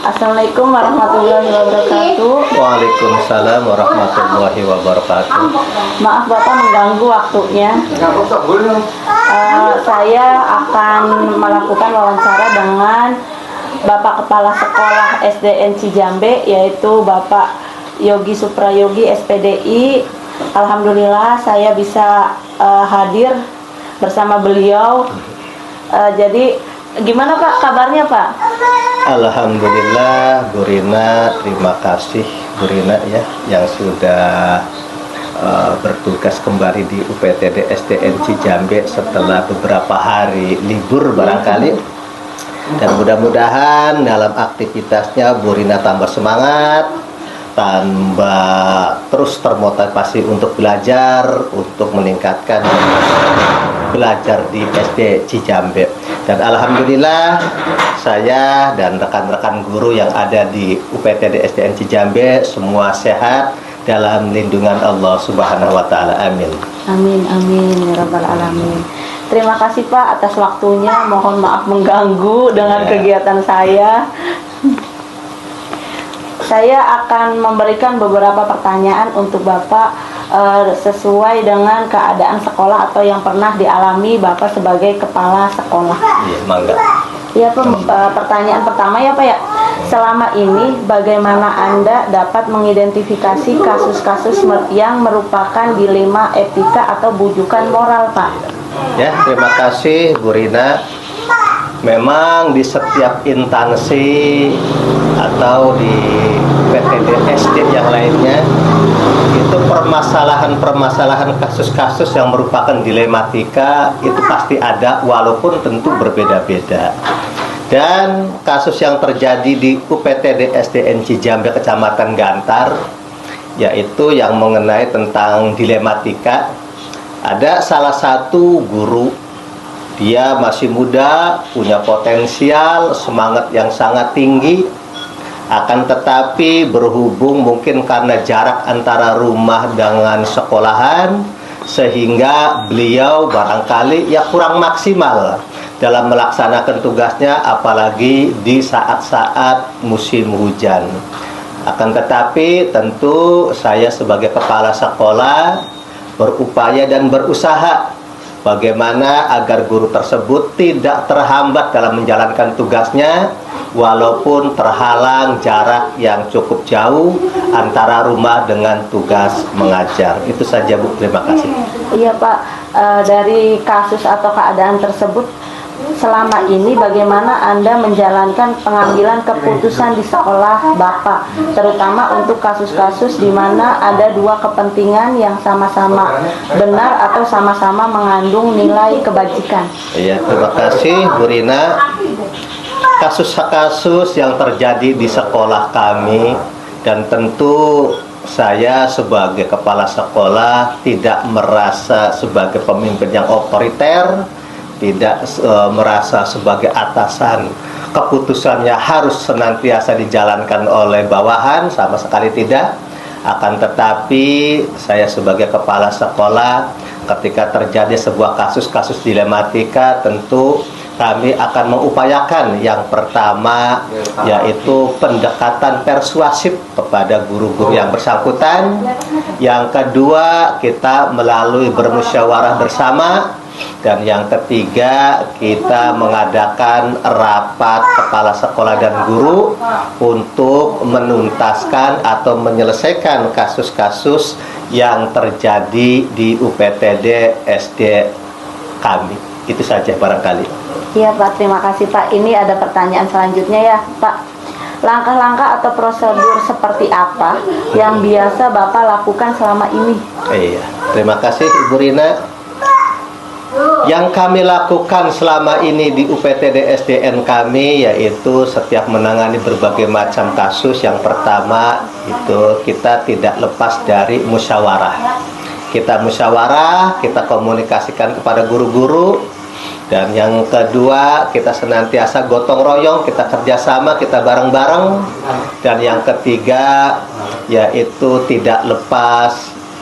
Assalamualaikum warahmatullahi wabarakatuh. Waalaikumsalam warahmatullahi wabarakatuh. Maaf Bapak mengganggu waktunya. Saya akan melakukan wawancara dengan Bapak Kepala Sekolah SDN Cijambe, yaitu Bapak Yogi Suprayogi SPDI. Alhamdulillah saya bisa hadir bersama beliau. Jadi gimana Pak kabarnya Pak? Alhamdulillah Bu Rina, terima kasih Bu Rina ya yang sudah bertugas kembali di UPTD SDN Cijambe setelah beberapa hari libur barangkali. Dan mudah-mudahan dalam aktivitasnya Bu Rina tambah semangat, tambah terus termotivasi untuk belajar, untuk meningkatkan belajar di SD Cijambe. Dan alhamdulillah saya dan rekan-rekan guru yang ada di UPTD SDN Cijambe semua sehat dalam lindungan Allah Subhanahu wa taala. Amin. Amin amin ya rabbal alamin. Terima kasih Pak atas waktunya. Mohon maaf mengganggu dengan kegiatan saya. Saya akan memberikan beberapa pertanyaan untuk Bapak sesuai dengan keadaan sekolah atau yang pernah dialami Bapak sebagai kepala sekolah. Iya, mangga. Ya, pertanyaan pertama ya Pak ya. Selama ini bagaimana Anda dapat mengidentifikasi kasus-kasus yang merupakan dilema etika atau bujukan moral Pak? Ya, terima kasih Bu Rina. Memang di setiap instansi atau di PTD SD yang lainnya itu permasalahan-permasalahan kasus-kasus yang merupakan dilematika itu pasti ada, walaupun tentu berbeda-beda. Dan kasus yang terjadi di UPTD SDN Cijambe Kecamatan Gantar, yaitu yang mengenai tentang dilematika. Ada salah satu guru, dia masih muda, punya potensial, semangat yang sangat tinggi. Akan tetapi berhubung mungkin karena jarak antara rumah dengan sekolahan, sehingga beliau barangkali ya kurang maksimal dalam melaksanakan tugasnya, apalagi di saat-saat musim hujan. Akan tetapi tentu saya sebagai kepala sekolah berupaya dan berusaha bagaimana agar guru tersebut tidak terhambat dalam menjalankan tugasnya, walaupun terhalang jarak yang cukup jauh antara rumah dengan tugas mengajar. Itu saja Bu, terima kasih. Iya Pak, dari kasus atau keadaan tersebut selama ini bagaimana Anda menjalankan pengambilan keputusan di sekolah Bapak, terutama untuk kasus-kasus di mana ada dua kepentingan yang sama-sama benar atau sama-sama mengandung nilai kebajikan? Iya, terima kasih Bu Rina. Kasus-kasus yang terjadi di sekolah kami, dan tentu saya sebagai kepala sekolah tidak merasa sebagai pemimpin yang otoriter, tidak merasa sebagai atasan. Keputusannya harus senantiasa dijalankan oleh bawahan, sama sekali tidak. Akan tetapi saya sebagai kepala sekolah, ketika terjadi sebuah kasus-kasus dilematika, tentu kami akan mengupayakan yang pertama yaitu pendekatan persuasif kepada guru-guru yang bersangkutan. Yang kedua, kita melalui bermusyawarah bersama. Dan yang ketiga, kita mengadakan rapat kepala sekolah dan guru untuk menuntaskan atau menyelesaikan kasus-kasus yang terjadi di UPTD SD kami. Itu saja barangkali. Iya Pak, terima kasih Pak. Ini ada pertanyaan selanjutnya ya Pak. Langkah-langkah atau prosedur seperti apa yang biasa Bapak lakukan selama ini? Iya, terima kasih Ibu Rina. Yang kami lakukan selama ini di UPTD SDN kami yaitu setiap menangani berbagai macam kasus. Yang pertama itu kita tidak lepas dari musyawarah. Kita musyawarah, kita komunikasikan kepada guru-guru Dan yang kedua, kita senantiasa gotong royong, kita kerjasama, kita bareng-bareng. Dan yang ketiga, yaitu tidak lepas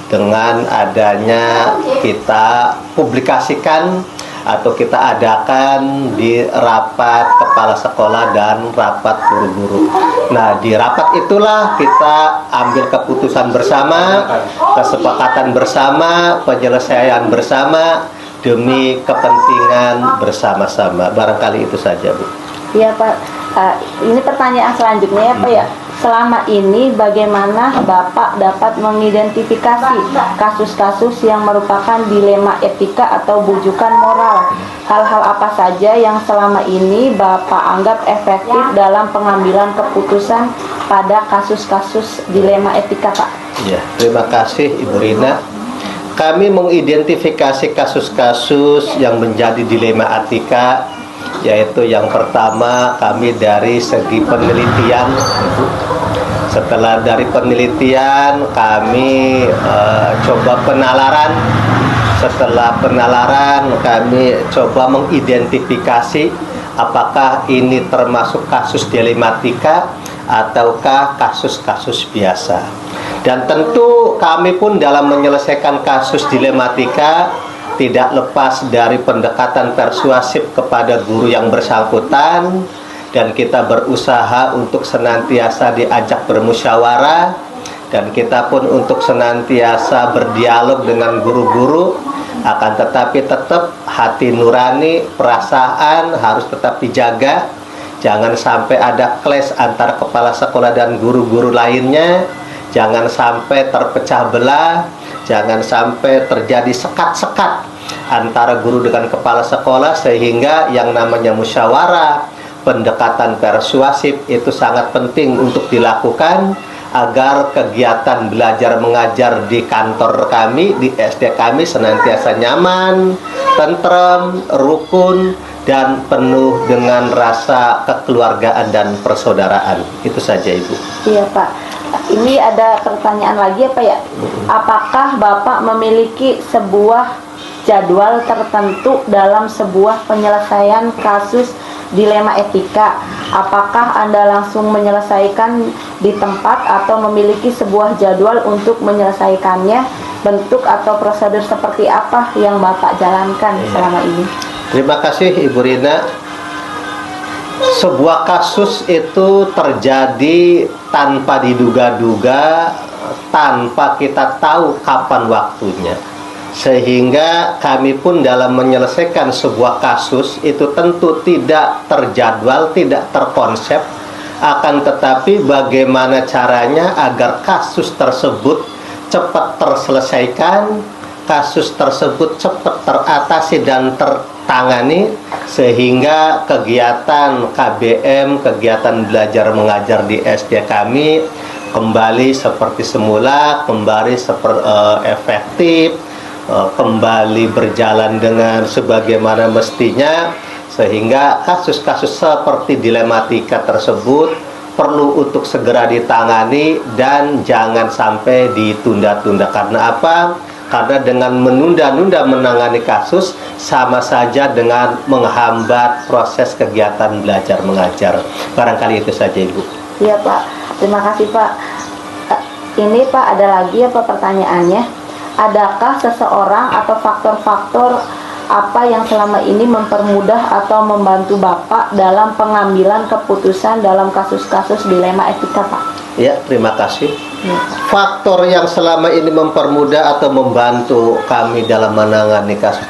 dengan adanya kita publikasikan atau kita adakan di rapat kepala sekolah dan rapat guru-guru. Nah, di rapat itulah kita ambil keputusan bersama, kesepakatan bersama, penyelesaian bersama demi kepentingan bersama-sama. Barangkali itu saja, Bu. Iya, Pak. Ini pertanyaan selanjutnya ya, Pak ya. Selama ini bagaimana Bapak dapat mengidentifikasi kasus-kasus yang merupakan dilema etika atau bujukan moral? Hal-hal apa saja yang selama ini Bapak anggap efektif dalam pengambilan keputusan pada kasus-kasus dilema etika, Pak? Ya, terima kasih Ibu Rina. Kami mengidentifikasi kasus-kasus yang menjadi dilema etika, yaitu yang pertama kami dari segi penelitian. Setelah dari penelitian kami coba penalaran. Setelah penalaran kami coba mengidentifikasi apakah ini termasuk kasus dilematika ataukah kasus-kasus biasa. Dan tentu kami pun dalam menyelesaikan kasus dilematika tidak lepas dari pendekatan persuasif kepada guru yang bersangkutan, dan kita berusaha untuk senantiasa diajak bermusyawarah, dan kita pun untuk senantiasa berdialog dengan guru-guru. Akan tetapi tetap hati nurani, perasaan harus tetap dijaga. Jangan sampai ada clash antara kepala sekolah dan guru-guru lainnya. Jangan sampai terpecah belah. Jangan sampai terjadi sekat-sekat antara guru dengan kepala sekolah, sehingga yang namanya musyawarah, pendekatan persuasif itu sangat penting untuk dilakukan agar kegiatan belajar mengajar di kantor kami, di SD kami senantiasa nyaman, tentrem, rukun, dan penuh dengan rasa kekeluargaan dan persaudaraan. Itu saja, Ibu. Iya, Pak. Ini ada pertanyaan lagi ya, Pak ya. Apakah Bapak memiliki sebuah jadwal tertentu dalam sebuah penyelesaian kasus dilema etika? Apakah Anda langsung menyelesaikan di tempat atau memiliki sebuah jadwal untuk menyelesaikannya? Bentuk atau prosedur seperti apa yang Bapak jalankan selama ini? Terima kasih Ibu Rina. Sebuah kasus itu terjadi tanpa diduga-duga, tanpa kita tahu kapan waktunya. Sehingga kami pun dalam menyelesaikan sebuah kasus itu tentu tidak terjadwal, tidak terkonsep. Akan tetapi bagaimana caranya agar kasus tersebut cepat terselesaikan, kasus tersebut cepat teratasi dan tertangani, sehingga kegiatan KBM, kegiatan belajar mengajar di SD kami kembali seperti semula, kembali efektif, kembali berjalan dengan sebagaimana mestinya, sehingga kasus-kasus seperti dilematika tersebut perlu untuk segera ditangani dan jangan sampai ditunda-tunda. Karena apa? Karena dengan menunda-nunda menangani kasus sama saja dengan menghambat proses kegiatan belajar mengajar. Barangkali itu saja, Ibu. Iya, Pak. Terima kasih, Pak. Ini Pak, ada lagi ya, Pak, pertanyaannya. Adakah seseorang atau faktor-faktor apa yang selama ini mempermudah atau membantu Bapak dalam pengambilan keputusan dalam kasus-kasus dilema etika, Pak? Ya, terima kasih. Faktor yang selama ini mempermudah atau membantu kami dalam menangani kasus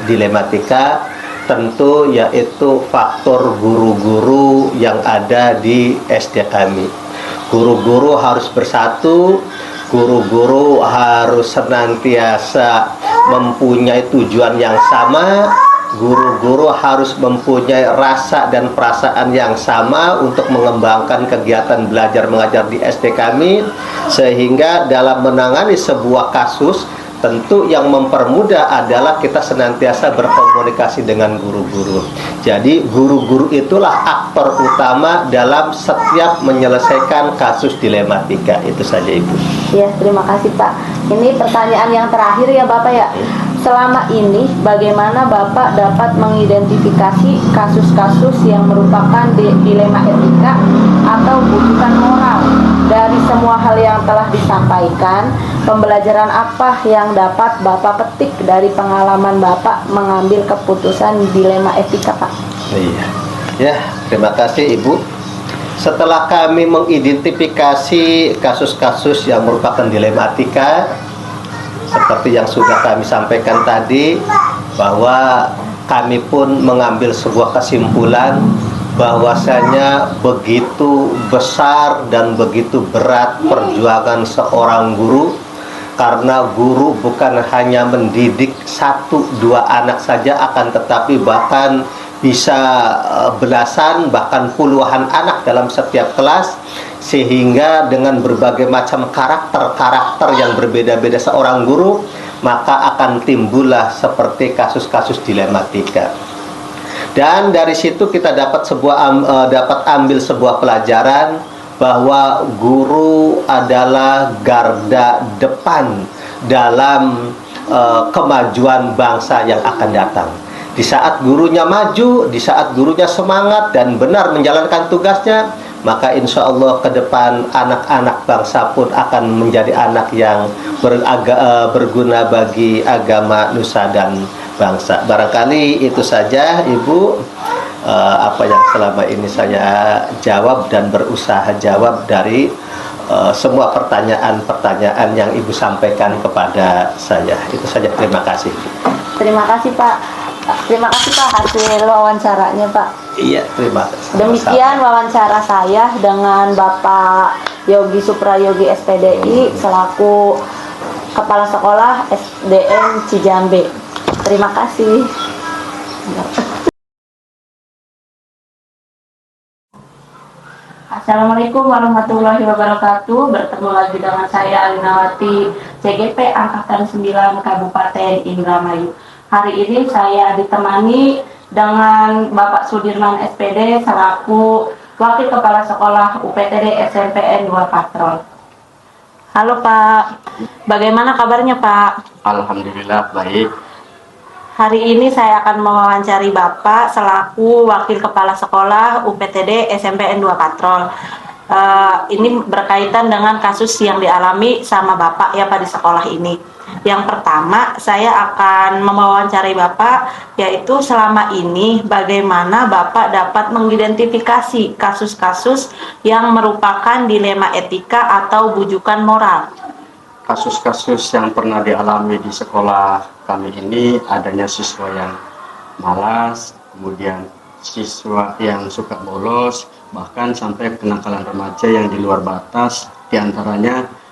dilematika tentu yaitu faktor guru-guru yang ada di SD kami. Guru-guru harus bersatu, guru-guru harus senantiasa mempunyai tujuan yang sama, guru-guru harus mempunyai rasa dan perasaan yang sama untuk mengembangkan kegiatan belajar mengajar di SD kami, sehingga dalam menangani sebuah kasus tentu yang mempermudah adalah kita senantiasa berkomunikasi dengan guru-guru. Jadi guru-guru itulah aktor utama dalam setiap menyelesaikan kasus dilematika. Itu saja, Ibu. Ya, terima kasih, Pak. Ini pertanyaan yang terakhir ya, Bapak ya. Selama ini, bagaimana Bapak dapat mengidentifikasi kasus-kasus yang merupakan dilema etika atau bujukan moral? Dari semua hal yang telah disampaikan, pembelajaran apa yang dapat Bapak petik dari pengalaman Bapak mengambil keputusan dilema etika, Pak? Iya. Ya, terima kasih Ibu. Setelah kami mengidentifikasi kasus-kasus yang merupakan dilema etika, seperti yang sudah kami sampaikan tadi, bahwa kami pun mengambil sebuah kesimpulan bahwasanya begitu besar dan begitu berat perjuangan seorang guru, karena guru bukan hanya mendidik 1-2 anak saja, akan tetapi bahkan bisa belasan bahkan puluhan anak dalam setiap kelas, sehingga dengan berbagai macam karakter yang berbeda-beda seorang guru, maka akan timbullah seperti kasus-kasus dilematika. Dan dari situ kita dapat ambil sebuah pelajaran bahwa guru adalah garda depan dalam kemajuan bangsa yang akan datang. Di saat gurunya maju, di saat gurunya semangat dan benar menjalankan tugasnya, maka insya Allah ke depan anak-anak bangsa pun akan menjadi anak yang berguna bagi agama, nusa, dan bangsa. Barangkali itu saja Ibu, apa yang selama ini saya jawab dan berusaha jawab dari semua pertanyaan-pertanyaan yang Ibu sampaikan kepada saya. Itu saja, terima kasih. Terima kasih Pak. Terima kasih Pak hasil wawancaranya Pak. Iya, terima kasih. Demikian wawancara saya dengan Bapak Yogi Suprayogi SPDI selaku Kepala Sekolah SDN Cijambe. Terima kasih. Assalamualaikum warahmatullahi wabarakatuh. Bertemu lagi dengan saya Alinawati, CGP Angkatan 9 Kabupaten Indramayu. Hari ini saya ditemani dengan Bapak Sudirman SPD selaku Wakil Kepala Sekolah UPTD SMPN 2 Patrol. Halo Pak, bagaimana kabarnya Pak? Alhamdulillah baik. Hari ini saya akan mewawancari Bapak selaku Wakil Kepala Sekolah UPTD SMPN 2 Patrol. Ini berkaitan dengan kasus yang dialami sama Bapak ya Pak di sekolah ini. Yang pertama, saya akan mewawancari Bapak, yaitu selama ini bagaimana Bapak dapat mengidentifikasi kasus-kasus yang merupakan dilema etika atau bujukan moral. Kasus-kasus yang pernah dialami di sekolah kami ini adanya siswa yang malas, kemudian siswa yang suka bolos, bahkan sampai kenakalan remaja yang di luar batas, diantaranya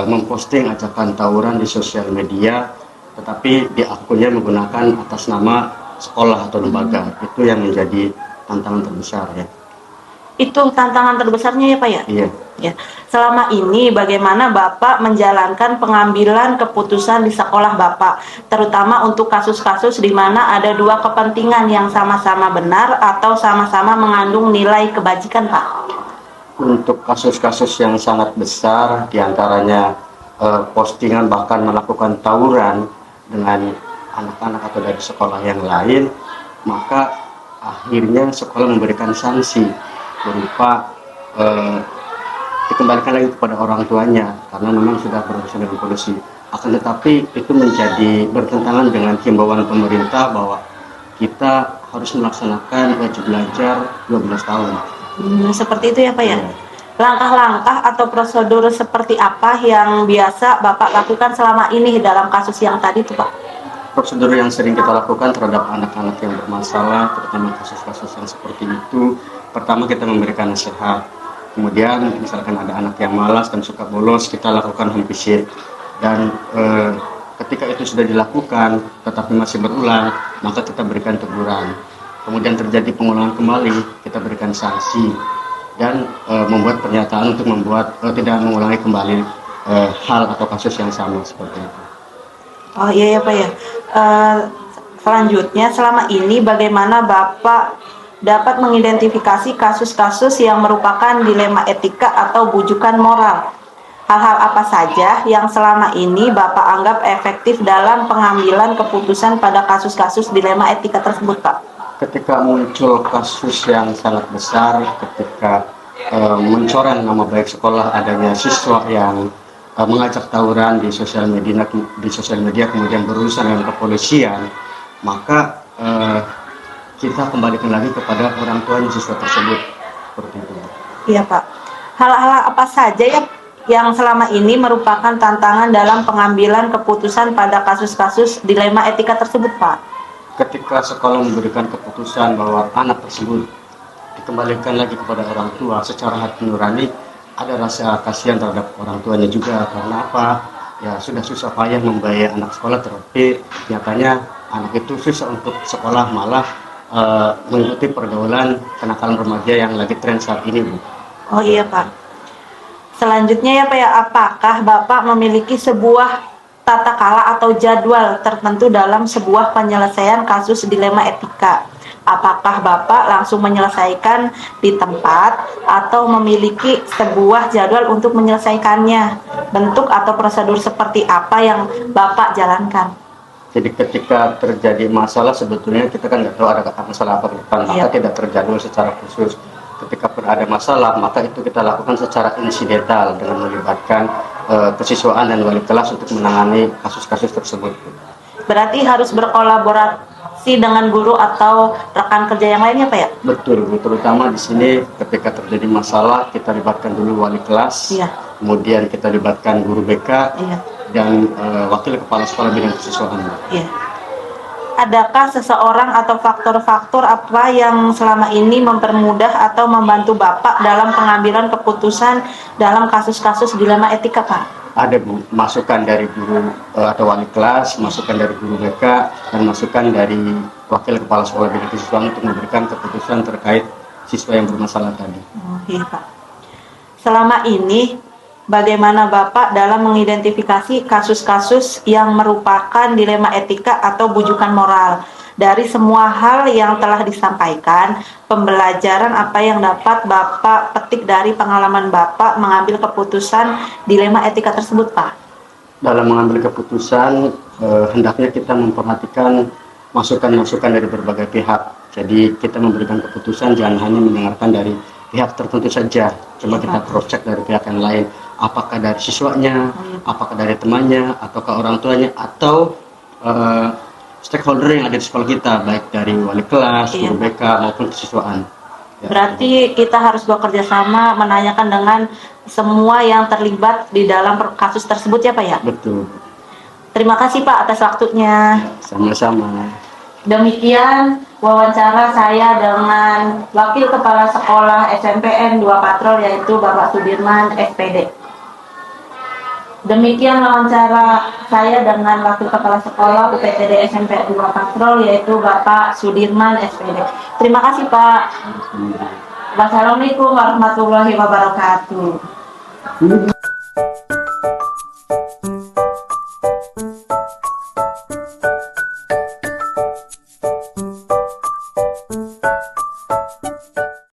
memposting ajakan tawuran di sosial media, tetapi di akunnya menggunakan atas nama sekolah atau lembaga. Itu yang menjadi tantangan terbesar ya. Itu tantangan terbesarnya ya Pak ya? Iya. Ya. Selama ini bagaimana Bapak menjalankan pengambilan keputusan di sekolah Bapak, terutama untuk kasus-kasus di mana ada dua kepentingan yang sama-sama benar atau sama-sama mengandung nilai kebajikan Pak? Untuk kasus-kasus yang sangat besar, diantaranya postingan bahkan melakukan tawuran dengan anak-anak atau dari sekolah yang lain, maka akhirnya sekolah memberikan sanksi berupa dikembalikan lagi kepada orang tuanya karena memang sudah berurusan dengan polisi. Akan tetapi itu menjadi bertentangan dengan himbauan pemerintah bahwa kita harus melaksanakan wajib belajar 12 tahun. Seperti itu ya Pak ya? Langkah-langkah atau prosedur seperti apa yang biasa Bapak lakukan selama ini dalam kasus yang tadi itu Pak? Prosedur yang sering kita lakukan terhadap anak-anak yang bermasalah, terutama kasus-kasus yang seperti itu, pertama kita memberikan nasihat. Kemudian misalkan ada anak yang malas dan suka bolos, kita lakukan home visit. Dan ketika itu sudah dilakukan tetapi masih berulang, maka kita berikan teguran. Kemudian terjadi pengulangan kembali, kita berikan sanksi dan membuat pernyataan untuk tidak mengulangi kembali hal atau kasus yang sama seperti itu. Oh iya ya Pak ya. Selanjutnya, selama ini bagaimana Bapak dapat mengidentifikasi kasus-kasus yang merupakan dilema etika atau bujukan moral? hal-hal apa saja yang selama ini Bapak anggap efektif dalam pengambilan keputusan pada kasus-kasus dilema etika tersebut, Pak? Ketika muncul kasus yang sangat besar, ketika mencoreng nama baik sekolah, adanya siswa yang mengajak tawuran di sosial media kemudian berurusan dengan kepolisian, maka kita kembalikan lagi kepada orang tuanya siswa tersebut, seperti itu. Iya, Pak. Hal-hal apa saja yang selama ini merupakan tantangan dalam pengambilan keputusan pada kasus-kasus dilema etika tersebut, Pak? Ketika sekolah memberikan keputusan bahwa anak tersebut dikembalikan lagi kepada orang tua secara hati nurani, ada rasa kasihan terhadap orang tuanya juga. Karena apa? Ya sudah susah payah membayar anak sekolah, tetapi nyatanya anak itu susah untuk sekolah, malah mengikuti pergaulan kenakalan remaja yang lagi tren saat ini, Bu. Oh iya, Pak. Selanjutnya ya, Pak, ya, apakah Bapak memiliki sebuah tata kala atau jadwal tertentu dalam sebuah penyelesaian kasus dilema etika? Apakah Bapak langsung menyelesaikan di tempat atau memiliki sebuah jadwal untuk menyelesaikannya? Bentuk atau prosedur seperti apa yang Bapak jalankan? Jadi ketika terjadi masalah, sebetulnya kita kan nggak tahu ada kata masalah apa ke depan, maka tidak terjadwal secara khusus. Ketika ada masalah, maka itu kita lakukan secara insidental dengan melibatkan kesiswaan dan wali kelas untuk menangani kasus-kasus tersebut. Berarti harus berkolaborasi dengan guru atau rekan kerja yang lainnya, Pak, ya? Betul, Bu. Terutama di sini ketika terjadi masalah, kita libatkan dulu wali kelas, Iya. kemudian kita libatkan guru BK, Iya. dan wakil kepala sekolah bidang kesiswaan. Iya. Adakah seseorang atau faktor-faktor apa yang selama ini mempermudah atau membantu Bapak dalam pengambilan keputusan dalam kasus-kasus dilema etika, Pak? Ada, Bu, masukan dari guru atau wali kelas, masukan dari guru BK, dan masukan dari wakil kepala sekolah bidang kesiswaan untuk memberikan keputusan terkait siswa yang bermasalah tadi. Oh, iya, Pak. Selama ini bagaimana Bapak dalam mengidentifikasi kasus-kasus yang merupakan dilema etika atau bujukan moral? Dari semua hal yang telah disampaikan, pembelajaran apa yang dapat Bapak petik dari pengalaman Bapak mengambil keputusan dilema etika tersebut, Pak? Dalam mengambil keputusan, hendaknya kita memperhatikan masukan-masukan dari berbagai pihak. Jadi kita memberikan keputusan jangan hanya mendengarkan dari pihak tertentu saja. Coba kita cross check dari pihak yang lain. Apakah dari siswanya, apakah dari temannya, ataukah orang tuanya, atau stakeholder yang ada di sekolah kita, baik dari wali kelas, guru BK maupun kesiswaan. Ya. Berarti kita harus bekerja sama menanyakan dengan semua yang terlibat di dalam kasus tersebut, ya, Pak, ya? Betul. Terima kasih, Pak, atas waktunya. Sama-sama. Demikian wawancara saya dengan Wakil Kepala Sekolah SMPN 2 Patrol, yaitu Bapak Sudirman, SPD. Demikian wawancara saya dengan Wakil Kepala Sekolah UPTD SMP 2 Patrol, yaitu Bapak Sudirman, SPD. Terima kasih, Pak. Wassalamualaikum warahmatullahi wabarakatuh.